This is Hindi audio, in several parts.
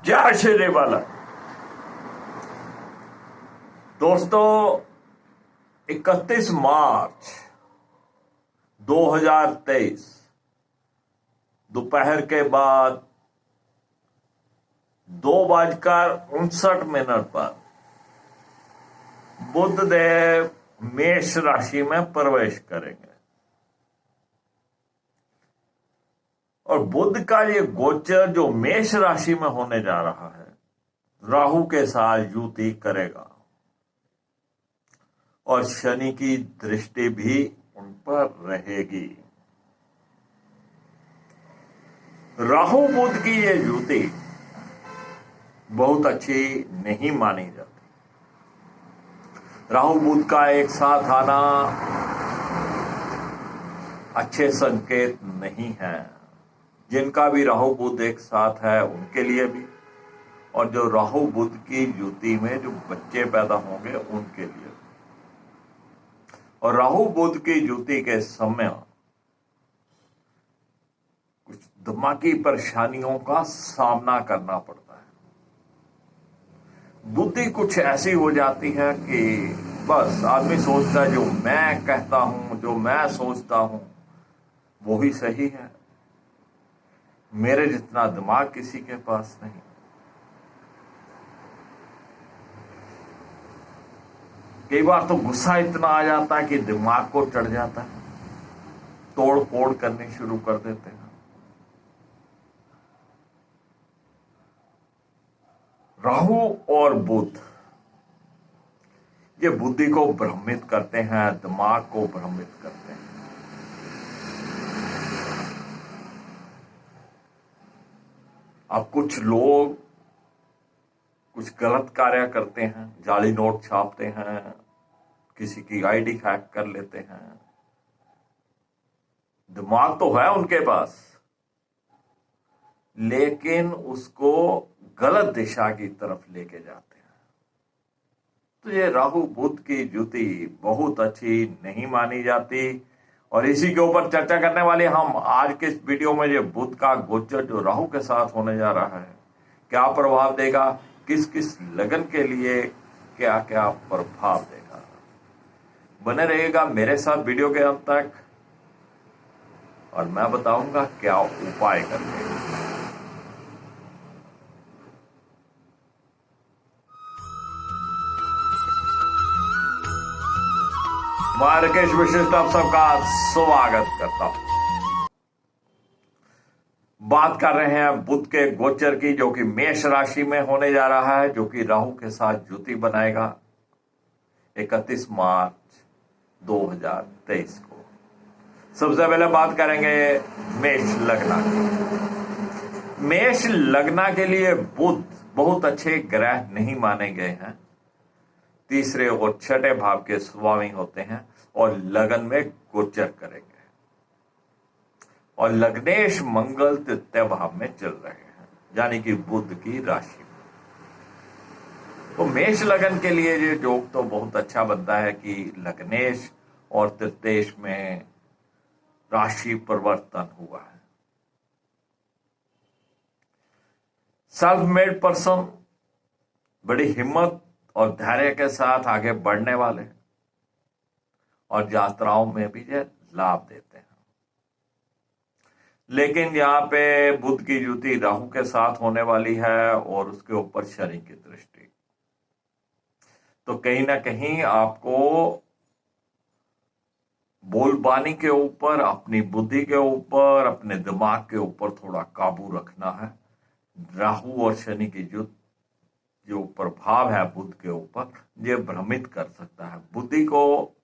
जय श्री बाला। दोस्तों, 31 मार्च 2023 दोपहर के बाद 2:59 पर बुध देव मेष राशि में प्रवेश करेंगे और बुध का ये गोचर जो मेष राशि में होने जा रहा है, राहु के साथ युति करेगा और शनि की दृष्टि भी उन पर रहेगी। राहु बुध की ये युति बहुत अच्छी नहीं मानी जाती। राहु बुध का एक साथ आना अच्छे संकेत नहीं है। जिनका भी राहु बुध एक साथ है उनके लिए भी, और जो राहु बुध की युति में जो बच्चे पैदा होंगे उनके लिए भी। और राहु बुध की युति के समय कुछ दिमागी परेशानियों का सामना करना पड़ता है। बुद्धि कुछ ऐसी हो जाती है कि बस आदमी सोचता है जो मैं कहता हूं, जो मैं सोचता हूं वो ही सही है, मेरे जितना दिमाग किसी के पास नहीं। कई बार तो गुस्सा इतना आ जाता है कि दिमाग को चढ़ जाता है, तोड़ फोड़ करनी शुरू कर देते हैं। राहु और बुध ये बुद्धि को भ्रमित करते हैं, दिमाग को भ्रमित करते हैं। अब कुछ लोग कुछ गलत कार्य करते हैं, जाली नोट छापते हैं, किसी की आईडी हैक कर लेते हैं। दिमाग तो है उनके पास, लेकिन उसको गलत दिशा की तरफ लेके जाते हैं। तो ये राहु बुध की युति बहुत अच्छी नहीं मानी जाती। और इसी के ऊपर चर्चा करने वाले हम आज के इस वीडियो में, ये बुध का गोचर जो राहु के साथ होने जा रहा है, क्या प्रभाव देगा, किस किस लगन के लिए क्या क्या प्रभाव देगा। बने रहेगा मेरे साथ वीडियो के अंत तक और मैं बताऊंगा क्या उपाय करने। मार्केश विशिष्ट आप सबका स्वागत करता हूं। बात कर रहे हैं बुध के गोचर की, जो कि मेष राशि में होने जा रहा है, जो कि राहु के साथ युति बनाएगा 31 मार्च 2023 को। सबसे पहले बात करेंगे मेष लग्न की। मेष लग्न के लिए बुध बहुत अच्छे ग्रह नहीं माने गए हैं। तीसरे और छठे भाव के स्वामी होते हैं और लगन में गोचर करेंगे। और लग्नेश मंगल तृतीय भाव में चल रहे हैं, यानी कि बुध की राशि में। तो मेष लगन के लिए ये योग तो बहुत अच्छा बनता है कि लग्नेश और तृतीयेश में राशि परिवर्तन हुआ है। सेल्फ मेड पर्सन बड़ी हिम्मत और धैर्य के साथ आगे बढ़ने वाले और यात्राओं में भी ये लाभ देते हैं। लेकिन यहाँ पे बुध की युति राहु के साथ होने वाली है और उसके ऊपर शनि की दृष्टि, तो कहीं ना कहीं आपको बोलबानी के ऊपर, अपनी बुद्धि के ऊपर, अपने दिमाग के ऊपर थोड़ा काबू रखना है। राहु और शनि की युति जो प्रभाव है बुध के ऊपर, ये भ्रमित कर सकता है, बुद्धि को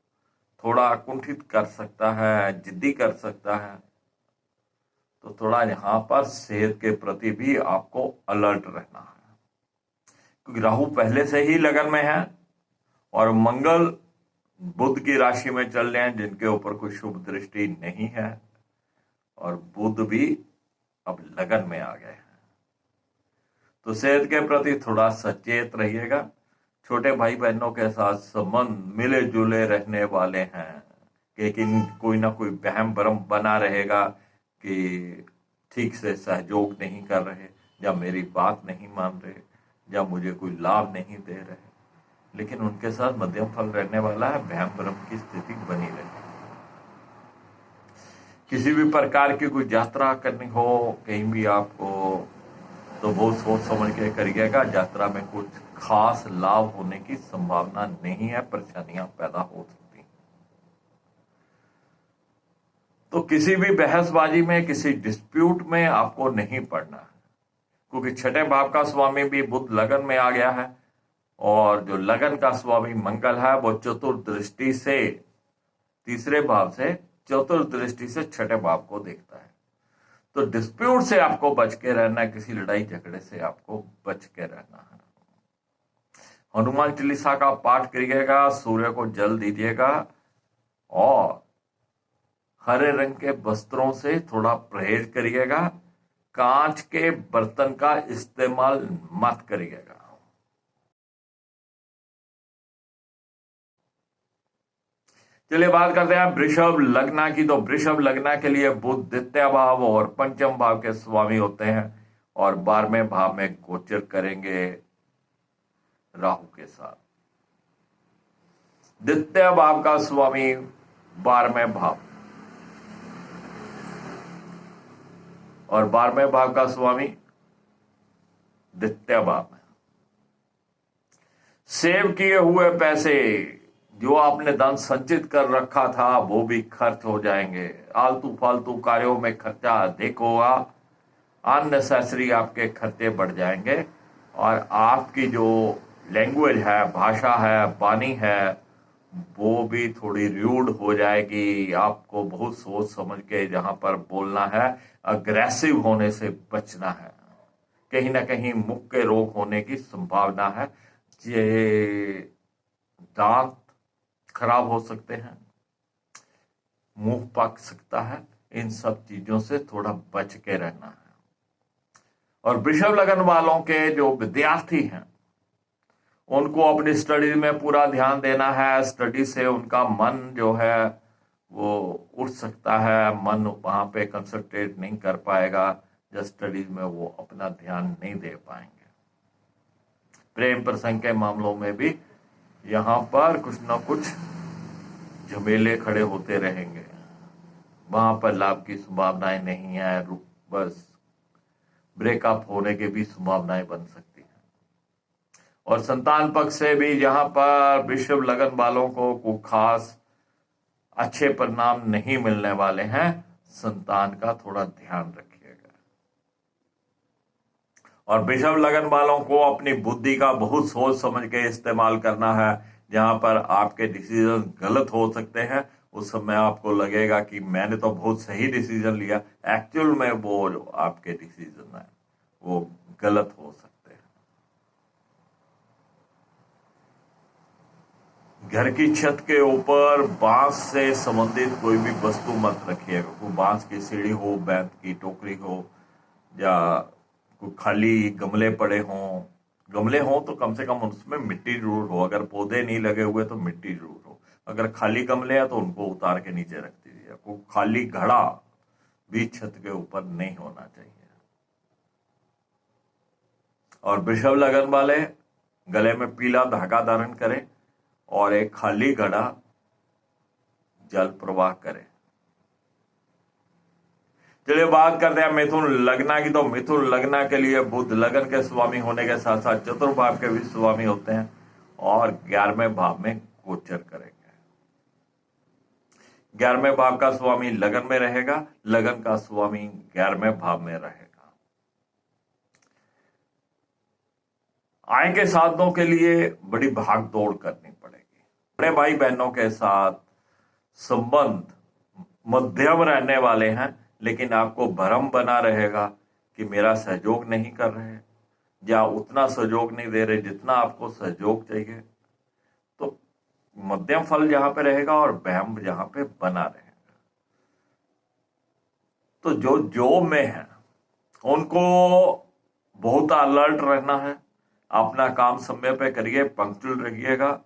थोड़ा कुंठित कर सकता है, जिद्दी कर सकता है। तो थोड़ा यहां पर सेहत के प्रति भी आपको अलर्ट रहना है, क्योंकि राहु पहले से ही लगन में है और मंगल बुध की राशि में चल रहे हैं, जिनके ऊपर कोई शुभ दृष्टि नहीं है, और बुध भी अब लगन में आ गए हैं। तो सेहत के प्रति थोड़ा सचेत रहिएगा। छोटे भाई बहनों के साथ संबंध मिले जुले रहने वाले हैं, लेकिन कोई ना कोई वहम भ्रम बना रहेगा कि ठीक से सहयोग नहीं कर रहे, या मेरी बात नहीं मान रहे, या मुझे कोई लाभ नहीं दे रहे, लेकिन उनके साथ मध्यम फल रहने वाला है, भ्रम भ्रम की स्थिति बनी रहेगी। किसी भी प्रकार की कोई यात्रा करनी हो कहीं भी आपको, तो बहुत सोच समझ के करिएगा। यात्रा में कुछ खास लाभ होने की संभावना नहीं है, परेशानियां पैदा हो सकती हैं। तो किसी भी बहसबाजी में, किसी डिस्प्यूट में आपको नहीं पड़ना है, क्योंकि छठे भाव का स्वामी भी बुध लगन में आ गया है, और जो लगन का स्वामी मंगल है वो चतुर्दृष्टि से, तीसरे भाव से चतुर्दृष्टि से छठे भाव को देखता है। तो डिस्प्यूट से आपको बच के रहना है, किसी लड़ाई झगड़े से आपको बच के रहना है। हनुमान चालीसा का पाठ करिएगा, सूर्य को जल दीजिएगा, और हरे रंग के वस्त्रों से थोड़ा परहेज करिएगा। कांच के बर्तन का इस्तेमाल मत करिएगा। चलिए बात करते हैं वृषभ लग्न की। तो वृषभ लग्न के लिए बुध द्वितीय भाव और पंचम भाव के स्वामी होते हैं, और 12वें भाव में गोचर करेंगे राहु के साथ। द्वितीय भाव का स्वामी 12वें भाव, और 12वें भाव का स्वामी द्वितीय भाव में। सेव किए हुए पैसे, जो आपने धन संचित कर रखा था, वो भी खर्च हो जाएंगे। आलतू फालतू कार्यों में खर्चा अधिक होगा, अननेसेसरी आपके खर्चे बढ़ जाएंगे, और आपकी जो लैंग्वेज है, भाषा है, वाणी है, वो भी थोड़ी र्यूड हो जाएगी। आपको बहुत सोच समझ के जहां पर बोलना है, अग्रेसिव होने से बचना है। कहीं ना कहीं मुख के रोग होने की संभावना है, ये दांत खराब हो सकते हैं, मुंह पक सकता है, इन सब चीजों से थोड़ा बच के रहना है। और वृषभ लग्न वालों के जो विद्यार्थी हैं, उनको अपनी स्टडी में पूरा ध्यान देना है। स्टडी से उनका मन जो है वो उठ सकता है, मन वहां पे कंसंट्रेट नहीं कर पाएगा, या स्टडीज में वो अपना ध्यान नहीं दे पाएंगे। प्रेम प्रसंग के मामलों में भी यहां पर कुछ ना कुछ झमेले खड़े होते रहेंगे, वहां पर लाभ की संभावनाएं नहीं है, बस ब्रेकअप होने की भी संभावनाएं बन सकती हैं। और संतान पक्ष से भी यहां पर वृषभ लग्न वालों को खास अच्छे परिणाम नहीं मिलने वाले हैं। संतान का थोड़ा ध्यान रखिएगा। और वृषभ लग्न वालों को अपनी बुद्धि का बहुत सोच समझ के इस्तेमाल करना है। जहां पर आपके डिसीजन गलत हो सकते हैं, उस समय आपको लगेगा कि मैंने तो बहुत सही डिसीजन लिया, एक्चुअल में वो जो आपके डिसीजन है वो गलत हो सकते हैं। घर की छत के ऊपर बांस से संबंधित कोई भी वस्तु मत रखिएगा। कोई बांस की सीढ़ी हो, बैंत की टोकरी हो, या कोई खाली गमले पड़े हों। गमले हों तो कम से कम उसमें मिट्टी जरूर हो, अगर पौधे नहीं लगे हुए तो मिट्टी जरूर हो। अगर खाली गमले हैं तो उनको उतार के नीचे रख दीजिए। कोई खाली घड़ा भी छत के ऊपर नहीं होना चाहिए। और वृषभ लगन वाले गले में पीला धागा धारण करें, और एक खाली घड़ा जल प्रवाह करें। चलिए बात करते हैं मिथुन लग्न की। तो मिथुन लग्न के लिए बुध लगन के स्वामी होने के साथ साथ चतुर्भाव के भी स्वामी होते हैं, और 11वें भाव में गोचर करेंगे। 11वें भाव का स्वामी लगन में रहेगा, लगन का स्वामी 11वें भाव में रहेगा। आय के साधनों के लिए बड़ी भाग दौड़ करनी पड़ेगी। बड़े भाई बहनों के साथ संबंध मध्यम रहने वाले हैं, लेकिन आपको भ्रम बना रहेगा कि मेरा सहयोग नहीं कर रहे, या उतना सहयोग नहीं दे रहे जितना आपको सहयोग चाहिए। तो मध्यम फल जहां पे रहेगा और वहम जहां पे बना रहेगा। तो जो जॉब में है उनको बहुत अलर्ट रहना है। अपना काम समय पे करिए, पंक्चुअल रहिएगा,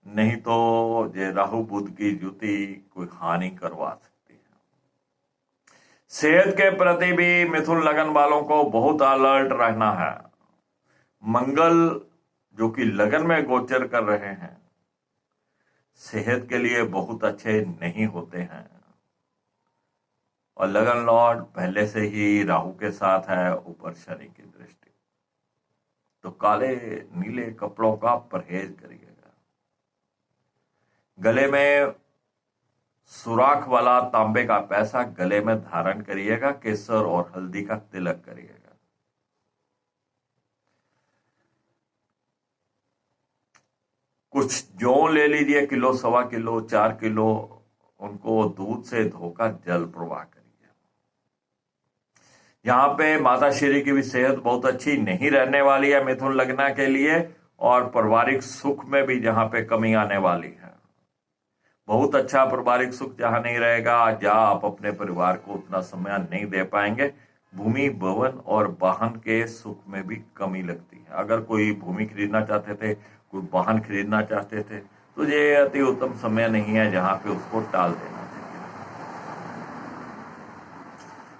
नहीं तो ये राहु बुध की युति कोई हानि करवा सकती है। सेहत के प्रति भी मिथुन लगन वालों को बहुत अलर्ट रहना है। मंगल जो कि लगन में गोचर कर रहे हैं, सेहत के लिए बहुत अच्छे नहीं होते हैं। और लगन लॉर्ड पहले से ही राहु के साथ है, ऊपर शनि की दृष्टि, तो काले नीले कपड़ों का परहेज करिएगा। गले में सुराख वाला तांबे का पैसा गले में धारण करिएगा। केसर और हल्दी का तिलक करिएगा। कुछ जौ ले लीजिए, किलो, सवा किलो, 4 किलो, उनको दूध से धोकर जल प्रवाह करिए। यहाँ पे माता श्री की भी सेहत बहुत अच्छी नहीं रहने वाली है मिथुन लग्न के लिए, और पारिवारिक सुख में भी जहां पे कमी आने वाली है। बहुत अच्छा पारिवारिक सुख जहां नहीं रहेगा, जहां आप अपने परिवार को उतना समय नहीं दे पाएंगे। भूमि, भवन और वाहन के सुख में भी कमी लगती है। अगर कोई भूमि खरीदना चाहते थे, कोई वाहन खरीदना चाहते थे, तो ये अति उत्तम समय नहीं है जहां पे उसको टाल देना चाहिए।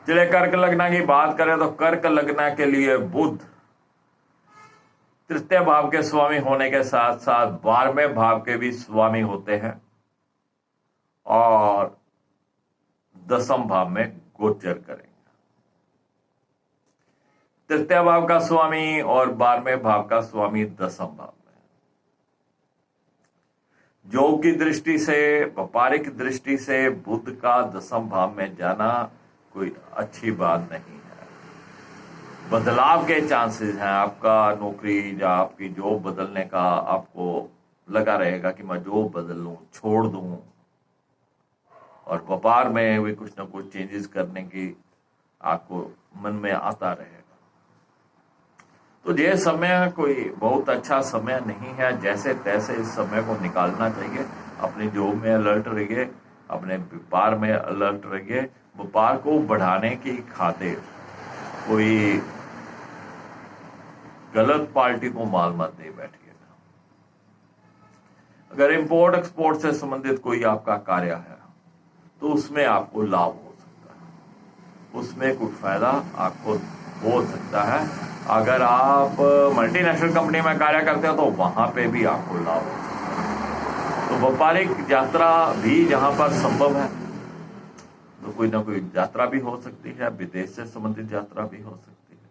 चलिए कर्क लग्न की बात करें तो कर्क लग्न के लिए बुध तृतीय भाव के स्वामी होने के साथ साथ 12वें भाव के भी स्वामी होते हैं और 10वें भाव में गोचर करेंगे। तृतीय भाव का स्वामी और 12वें भाव का स्वामी 10वें भाव में। योग की दृष्टि से, व्यापारिक दृष्टि से बुध का 10वें भाव में जाना कोई अच्छी बात नहीं है। बदलाव के चांसेस हैं। आपका नौकरी या आपकी जॉब बदलने का आपको लगा रहेगा कि मैं जॉब बदल लूं, छोड़ दूं, और व्यापार में भी कुछ ना कुछ चेंजेस करने की आपको मन में आता रहेगा। तो ये समय कोई बहुत अच्छा समय नहीं है। जैसे तैसे इस समय को निकालना चाहिए। अपनी जॉब में अलर्ट रहिए, अपने व्यापार में अलर्ट रहिए। व्यापार को बढ़ाने की खातिर कोई गलत पार्टी को माल मत दे बैठिएगा। अगर इंपोर्ट एक्सपोर्ट से संबंधित कोई आपका कार्य है तो उसमें आपको लाभ हो सकता है, उसमें कुछ फायदा आपको हो सकता है। अगर आप मल्टीनेशनल कंपनी में कार्य करते हो तो वहां पे भी आपको लाभ हो सकता है। तो व्यापारिक यात्रा भी जहां पर संभव है तो कोई ना कोई यात्रा भी हो सकती है, विदेश से संबंधित यात्रा भी हो सकती है।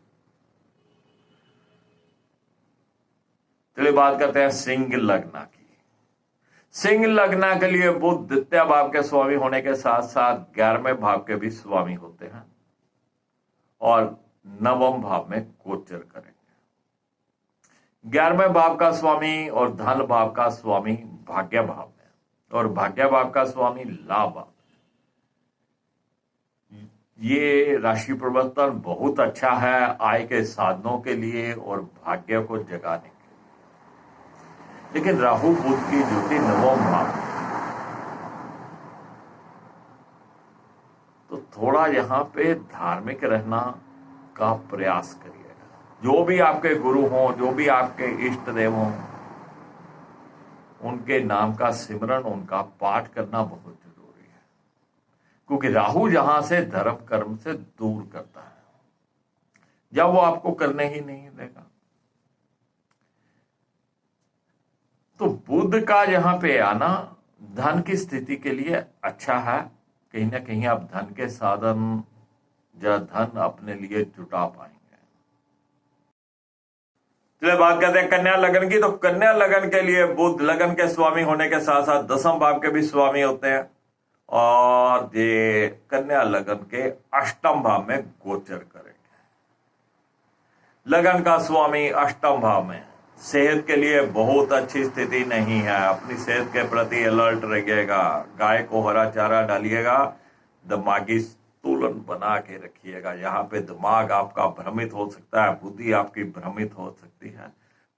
चलिए बात करते हैं सिंह लग्न की। सिंह लग्न के लिए बुध द्वितीय भाव के स्वामी होने के साथ साथ 11वें भाव के भी स्वामी होते हैं और 9वें भाव में गोचर करेंगे। 11वें भाव का स्वामी और धन भाव का स्वामी भाग्य भाव में, और भाग्य भाव का स्वामी लाभ भाव। ये राशि परिवर्तन बहुत अच्छा है आय के साधनों के लिए और भाग्य को जगाने के लिए। लेकिन राहु बुध की ज्योति 9वें भाव, तो थोड़ा यहां पे धार्मिक रहना का प्रयास करिएगा। जो भी आपके गुरु हों, जो भी आपके इष्ट देव हों, उनके नाम का सिमरन, उनका पाठ करना बहुत जरूरी है। क्योंकि राहु जहां से धर्म कर्म से दूर करता है, जब वो आपको करने ही नहीं देगा। तो बुध का यहां पे आना धन की स्थिति के लिए अच्छा है। कहीं ना कहीं आप धन के साधन या धन अपने लिए जुटा पाएंगे। चलिए बात करते हैं कन्या लगन की। तो कन्या लगन के लिए बुध लगन के स्वामी होने के साथ साथ 10वें भाव के भी स्वामी होते हैं और ये कन्या लगन के 8वें भाव में गोचर करेंगे। लगन का स्वामी 8वें भाव में। सेहत के लिए बहुत अच्छी स्थिति नहीं है। अपनी सेहत के प्रति अलर्ट रहिएगा। गाय को हरा चारा डालिएगा, दिमागी संतुलन बना के रखिएगा। यहाँ पे दिमाग आपका भ्रमित हो सकता है, बुद्धि आपकी भ्रमित हो सकती है।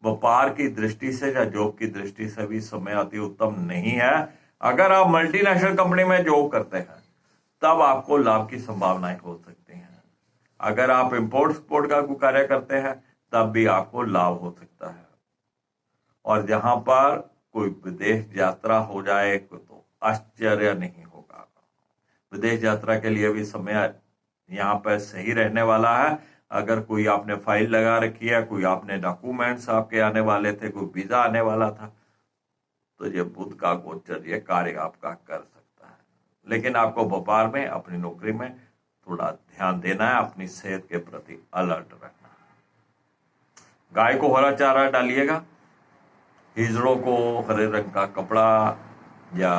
व्यापार की दृष्टि से या जॉब की दृष्टि से भी समय अति उत्तम नहीं है। अगर आप मल्टीनेशनल कंपनी में जॉब करते हैं तब आपको लाभ की संभावनाएं हो सकती हैं। अगर आप इंपोर्ट एक्सपोर्ट का कार्य करते हैं तब भी आपको लाभ हो सकता है। और जहां पर कोई विदेश यात्रा हो जाए तो आश्चर्य नहीं होगा। विदेश यात्रा के लिए भी समय यहाँ पर सही रहने वाला है। अगर कोई आपने फाइल लगा रखी है, कोई आपने डॉक्यूमेंट्स आपके आने वाले थे, कोई वीजा आने वाला था, तो ये बुध का गोचर ये कार्य आपका कर सकता है। लेकिन आपको व्यापार में, अपनी नौकरी में थोड़ा ध्यान देना है, अपनी सेहत के प्रति अलर्ट रहना है। गाय को हरा चारा डालिएगा, हिजड़ों को हरे रंग का कपड़ा या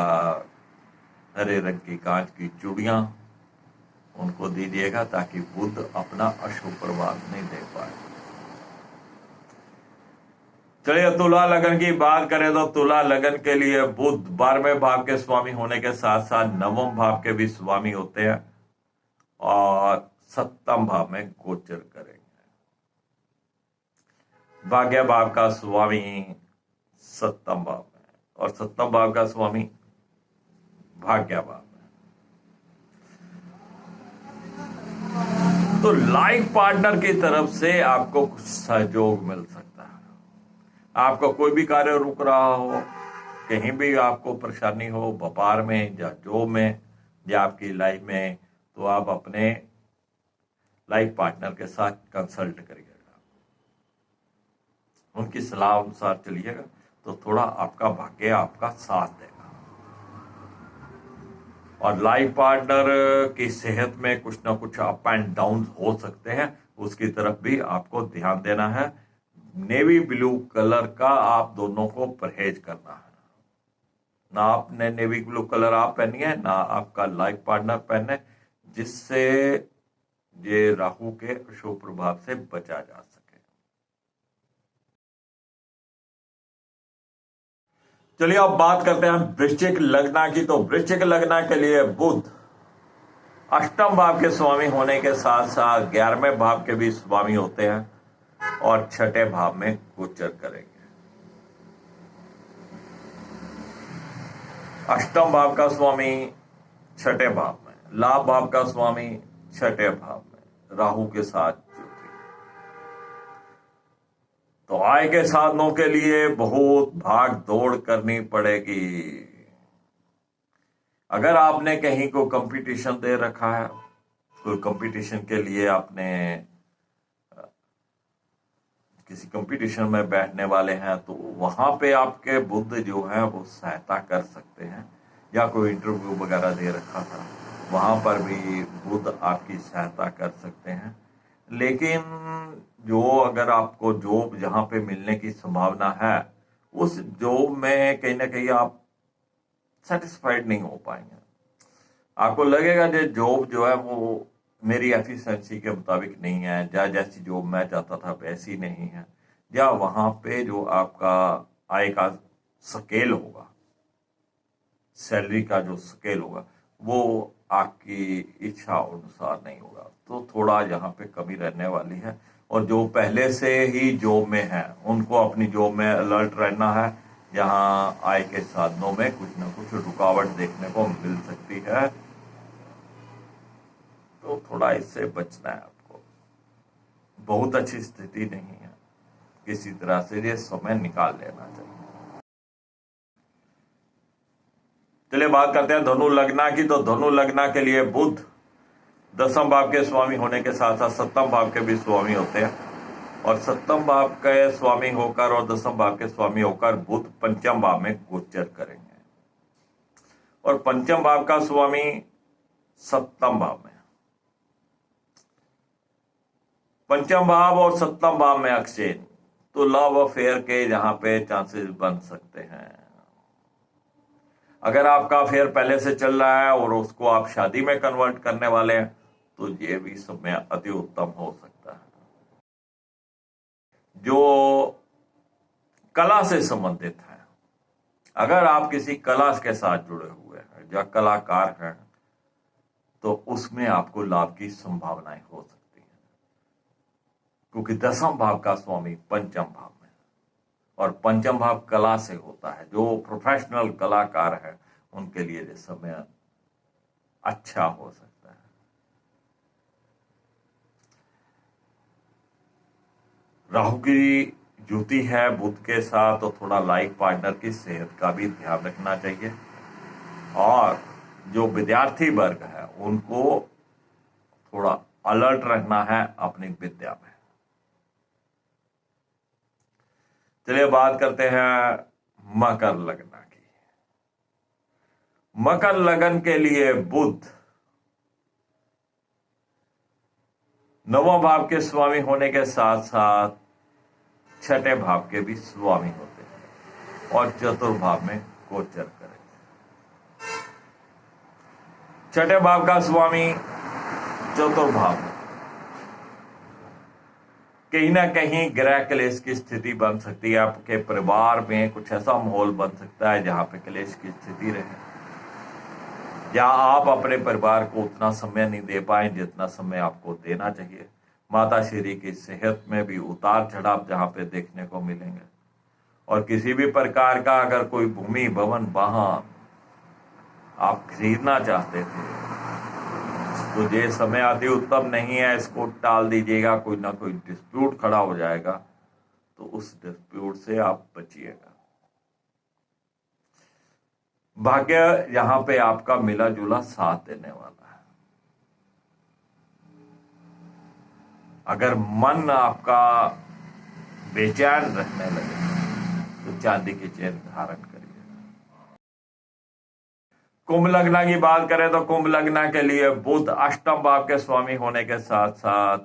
हरे रंग की कांच की चूड़ियां उनको दीजिएगा, ताकि बुध अपना अशुभ प्रभाव नहीं दे पाए। चलिए तुला लगन की बात करें तो तुला लगन के लिए बुध 12वें भाव के स्वामी होने के साथ साथ 9वें भाव के भी स्वामी होते हैं और 7वें भाव में गोचर करेंगे। भाग्य भाव का स्वामी 7वें भाव में और 7वें भाव का स्वामी भाग्य भाव में। तो लाइफ पार्टनर की तरफ से आपको कुछ सहयोग मिल सकता है। आपका कोई भी कार्य रुक रहा हो, कहीं भी आपको परेशानी हो, व्यापार में या जॉब में या आपकी लाइफ में, तो आप अपने लाइफ पार्टनर के साथ कंसल्ट करिएगा, उनकी सलाह अनुसार चलिएगा, तो थोड़ा आपका भाग्य आपका साथ देगा। और लाइफ पार्टनर की सेहत में कुछ ना कुछ अप एंड डाउन हो सकते हैं, उसकी तरफ भी आपको ध्यान देना है। नेवी ब्लू कलर का आप दोनों को परहेज करना है। ना आपने नेवी ब्लू कलर आप पहनिए, ना आपका लाइफ पार्टनर पहने, जिससे ये राहु के अशुभ प्रभाव से बचा जा सके। चलिए अब बात करते हैं वृश्चिक लग्न की। तो वृश्चिक लग्न के लिए बुध 8वें भाव के स्वामी होने के साथ साथ 11वें भाव के भी स्वामी होते हैं और 6ठे भाव में गोचर करेंगे। 8वें भाव का स्वामी 6ठे भाव में, लाभ भाव का स्वामी 6ठे भाव में राहु के साथ ज्योति। तो आय के साधनों के लिए बहुत भाग दौड़ करनी पड़ेगी। अगर आपने कहीं को कंपटीशन दे रखा है, कोई कंपटीशन के लिए आपने किसी कंपटीशन में बैठने वाले हैं, तो वहां पे आपके बुध जो है वो सहायता कर सकते हैं। या कोई इंटरव्यू वगैरह दे रखा था, वहां पर भी बुध आपकी सहायता कर सकते हैं। लेकिन जो अगर आपको जॉब जहां पे मिलने की संभावना है, उस जॉब में कहीं ना कहीं आप सेटिस्फाइड नहीं हो पाएंगे। आपको लगेगा कि जॉब जो है वो मेरी एफिशिएंसी के मुताबिक नहीं है, या जैसी जॉब मैं चाहता था वैसी नहीं है, या वहां पे जो आपका आय का स्केल होगा, सैलरी का जो स्केल होगा, वो आपकी इच्छा अनुसार नहीं होगा। तो थोड़ा यहाँ पे कमी रहने वाली है। और जो पहले से ही जॉब में है, उनको अपनी जॉब में अलर्ट रहना है। यहाँ आय के साधनों में कुछ ना कुछ रुकावट देखने को मिल सकती है, तो थोड़ा इससे बचना है आपको। बहुत अच्छी स्थिति नहीं है, किसी तरह से ये समय निकाल लेना चाहिए। चलिए बात करते हैं धनु लग्न की। तो धनु लग्न के लिए बुध 10वें भाव के स्वामी होने के साथ साथ 7वें भाव के भी स्वामी होते हैं। और 7वें भाव के स्वामी होकर और 10वें भाव के स्वामी होकर बुध 5वें भाव में गोचर करेंगे। और 5वें भाव का स्वामी 7वें भाव में, 5वें भाव और 7वें भाव में एक्सचेंज, तो लव अफेयर के जहां पे चांसेस बन सकते हैं। अगर आपका अफेयर पहले से चल रहा है और उसको आप शादी में कन्वर्ट करने वाले हैं, तो ये भी समय अति उत्तम हो सकता है। जो कला से संबंधित है, अगर आप किसी कला के साथ जुड़े हुए हैं या कलाकार हैं, तो उसमें आपको लाभ की संभावनाएं हो सकती हैं, क्योंकि 10वें भाव का स्वामी 5वें भाव में, और 5वां भाव कला से होता है। जो प्रोफेशनल कलाकार है उनके लिए ये समय अच्छा हो सकता है। राहु की युति है बुध के साथ, तो थोड़ा लाइफ पार्टनर की सेहत का भी ध्यान रखना चाहिए। और जो विद्यार्थी वर्ग है उनको थोड़ा अलर्ट रहना है अपनी विद्या में। चलिए बात करते हैं मकर लग्न की। मकर लगन के लिए बुध नवम भाव के स्वामी होने के साथ साथ छठे भाव के भी स्वामी होते हैं और चतुर्भाव में गोचर करेंगे। छठे भाव का स्वामी चतुर्भाव में कहीं ना कहीं ग्रह क्लेश की स्थिति बन सकती है। आपके परिवार में कुछ ऐसा माहौल बन सकता है जहां पे क्लेश की स्थिति रहे, या आप अपने परिवार को उतना समय नहीं दे पाए जितना समय आपको देना चाहिए। माता श्री की सेहत में भी उतार चढ़ाव जहां पे देखने को मिलेंगे, और किसी भी प्रकार का अगर कोई भूमि भवन वाहन आप खरीदना चाहते थे तो ये समय अति उत्तम नहीं है, इसको टाल दीजिएगा। कोई ना कोई डिस्प्यूट खड़ा हो जाएगा तो उस डिस्प्यूट से आप बचिएगा। भाग्य यहां पे आपका मिला जुला साथ देने वाला है। अगर मन आपका बेचैन रहने लगे तो चांदी की चेन धारण करिए। कुंभ लग्न की बात करें तो कुंभ लग्न के लिए बुध अष्टम भाव के स्वामी होने के साथ साथ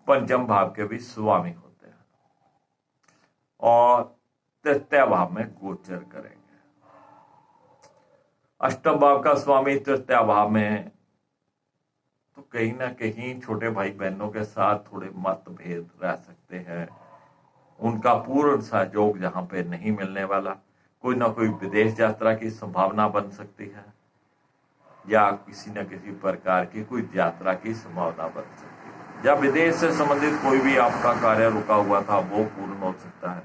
पंचम भाव के भी स्वामी होते हैं और तृतीय भाव में गोचर करेंगे। अष्टम भाव का स्वामी तृतीय भाव में तो कहीं ना कहीं छोटे भाई बहनों के साथ थोड़े मतभेद रह सकते हैं। उनका पूर्ण सहयोग जहां पे नहीं मिलने वाला, कोई ना कोई विदेश यात्रा की संभावना बन सकती है, या किसी न किसी प्रकार की कोई यात्रा की संभावना बन सकती है, या विदेश से संबंधित कोई भी आपका कार्य रुका हुआ था वो पूर्ण हो सकता है।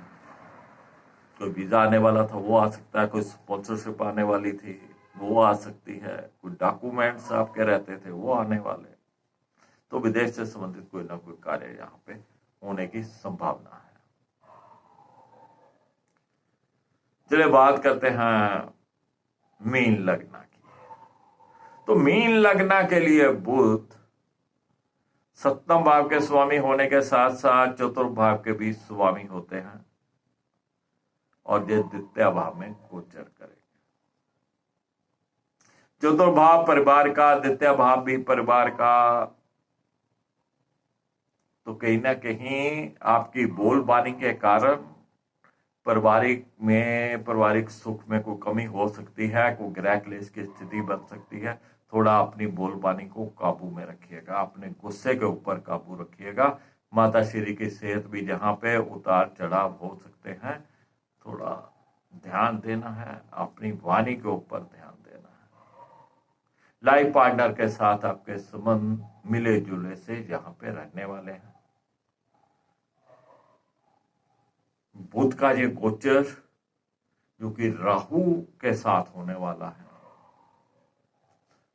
कोई वीजा आने वाला था वो आ सकता है, कोई स्पॉन्सरशिप आने वाली थी वो आ सकती है, कोई डॉक्यूमेंट्स आपके रहते थे वो आने वाले। तो विदेश से संबंधित कोई ना कोई कार्य यहाँ पे होने की संभावना है। चलिए बात करते हैं मीन लग्न की। तो मीन लग्न के लिए बुध सप्तम भाव के स्वामी होने के साथ साथ चतुर्थ भाव के भी स्वामी होते हैं और ये द्वितीय भाव में गोचर करेंगे। चतुर्थ भाव परिवार का, द्वितीय भाव भी परिवार का, तो कहीं ना कहीं आपकी बोलबानी के कारण पारिवारिक सुख में कोई कमी हो सकती है, कोई गृह क्लेश की स्थिति बन सकती है। थोड़ा अपनी बोलबानी को काबू में रखिएगा, अपने गुस्से के ऊपर काबू रखिएगा। माता श्री की सेहत भी जहां पे उतार चढ़ाव हो सकते हैं, थोड़ा ध्यान देना है, अपनी वाणी के ऊपर ध्यान देना है। लाइफ पार्टनर के साथ आपके संबंध मिले जुले से यहाँ पे रहने वाले हैं। बुध का ये गोचर जो कि राहु के साथ होने वाला है,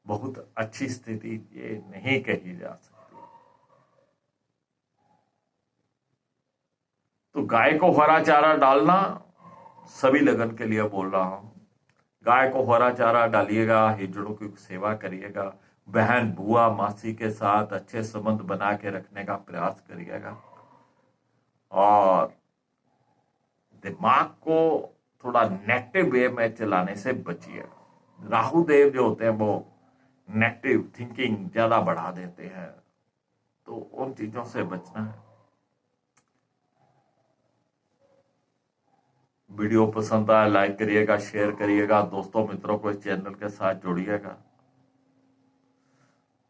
बहुत अच्छी स्थिति ये नहीं कही जा सकती। तो गाय को हरा चारा डालना सभी लगन के लिए बोल रहा हूं। गाय को हरा चारा डालिएगा, हिजड़ों की सेवा करिएगा, बहन बुआ मासी के साथ अच्छे संबंध बना के रखने का प्रयास करिएगा, और दिमाग को थोड़ा नेगेटिव वे में चलाने से बचिएगा। राहु देव जो होते हैं वो नेगेटिव थिंकिंग ज्यादा बढ़ा देते हैं, तो उन चीजों से बचना है। वीडियो पसंद आया लाइक करिएगा, शेयर करिएगा, दोस्तों मित्रों को इस चैनल के साथ जोड़िएगा।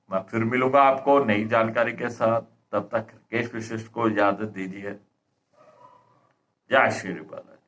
मैं फिर मिलूंगा आपको नई जानकारी के साथ। तब तक केश विशिष्ट को इजाजत दीजिए। जय श्री बालाजी।